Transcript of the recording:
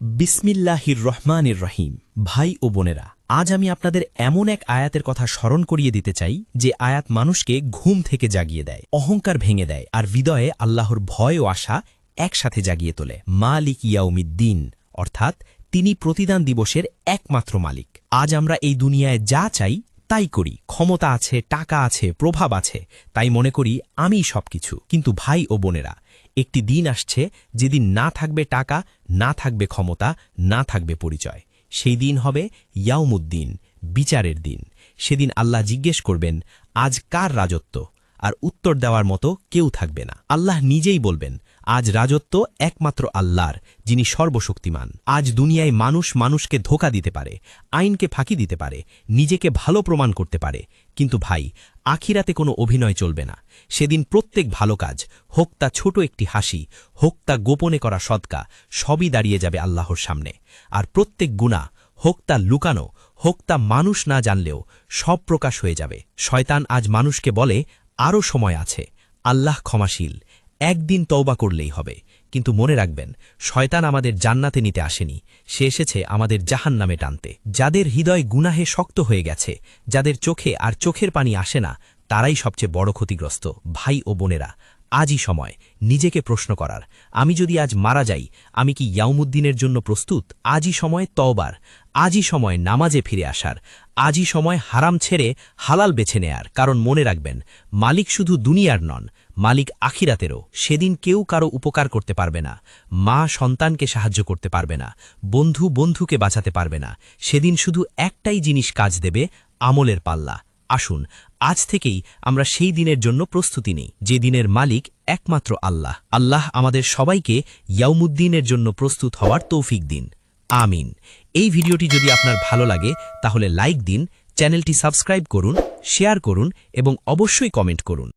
বিসমিল্লাহির রহমানির রহিম। ভাই ও বোনেরা, আজ আমি আপনাদের এমন এক আয়াতের কথা স্মরণ করিয়ে দিতে চাই যে আয়াত মানুষকে ঘুম থেকে জাগিয়ে দেয়, অহংকার ভেঙে দেয় আর হৃদয়ে আল্লাহর ভয় ও আশা একসাথে জাগিয়ে তোলে। মালিক ইয়াউমিদ্দিন, অর্থাৎ তিনি প্রতিদান দিবসের একমাত্র মালিক। আজ আমরা এই দুনিয়ায় যা চাই তাই করি, ক্ষমতা আছে, টাকা আছে, প্রভাব আছে, তাই মনে করি আমিই সবকিছু। কিন্তু ভাই ও বোনেরা, একটি দিন আসছে যেদিন না থাকবে টাকা, না থাকবে ক্ষমতা, না থাকবে পরিচয়। সেই দিন হবে ইয়াউমুদ্দিন, বিচারের দিন। সেদিন আল্লাহ জিজ্ঞেস করবেন, আজ কার রাজত্ব? আর উত্তর দেওয়ার মতো কেউ থাকবে না। আল্লাহ নিজেই বলবেন, আজ রাজত্ব একমাত্র আল্লাহর, যিনি সর্বশক্তিমান। আজ দুনিয়ায় মানুষ মানুষকে ধোঁকা দিতে পারে, আইনকে ফাঁকি দিতে পারে, নিজেকে ভালো প্রমাণ করতে পারে, কিন্তু ভাই, আখিরাতে কোনো অভিনয় চলবে না। সেদিন প্রত্যেক ভালো কাজ, হোক তা ছোট একটি হাসি, হোক তা গোপনে করা সদকা, সবই দাঁড়িয়ে যাবে আল্লাহর সামনে। আর প্রত্যেক গুনাহ, হোক তা লুকানো, হোক তা মানুষ না জানলেও, সব প্রকাশ হয়ে যাবে। শয়তান আজ মানুষকে বলে, আরও সময় আছে, আল্লাহ ক্ষমাশীল, একদিন তওবা করলেই হবে। কিন্তু মনে রাখবেন, শয়তান আমাদের জান্নাতে নিতে আসেনি, সে এসেছে আমাদের জাহান্নামে টানতে। যাদের হৃদয় গুনাহে শক্ত হয়ে গেছে, যাদের চোখে আর চোখের পানি আসে না, তারাই সবচেয়ে বড় ক্ষতিগ্রস্ত। ভাই ও বোনেরা, আজই সময় নিজেকে প্রশ্ন করার, আমি যদি আজ মারা যাই, আমি কি ইয়াউমুদ্দিনের জন্য প্রস্তুত? আজই সময় তওবার, আজই সময় নামাজে ফিরে আসার, আজই সময় হারাম ছেড়ে হালাল বেছে নেয়ার। কারণ মনে রাখবেন, মালিক শুধু দুনিয়ার নন, মালিক আখিরাতেরও। সেদিন কেউ কারো উপকার করতে পারবে না, মা সন্তানকে সাহায্য করতে পারবে না, বন্ধু বন্ধুকে বাঁচাতে পারবে না। সেদিন শুধু একটাই জিনিস কাজ দেবে, আমলের পাল্লা। আসুন আজ থেকেই আমরা সেই দিনের জন্য প্রস্তুতি নিই, যে দিনের মালিক একমাত্র আল্লাহ। আল্লাহ আমাদের সবাইকে ইয়াউমুদ্দিনের জন্য প্রস্তুত হওয়ার তৌফিক দিন। আমিন। এই ভিডিওটি যদি আপনার ভালো লাগে তাহলে লাইক দিন, চ্যানেলটি সাবস্ক্রাইব করুন, শেয়ার করুন এবং অবশ্যই কমেন্ট করুন।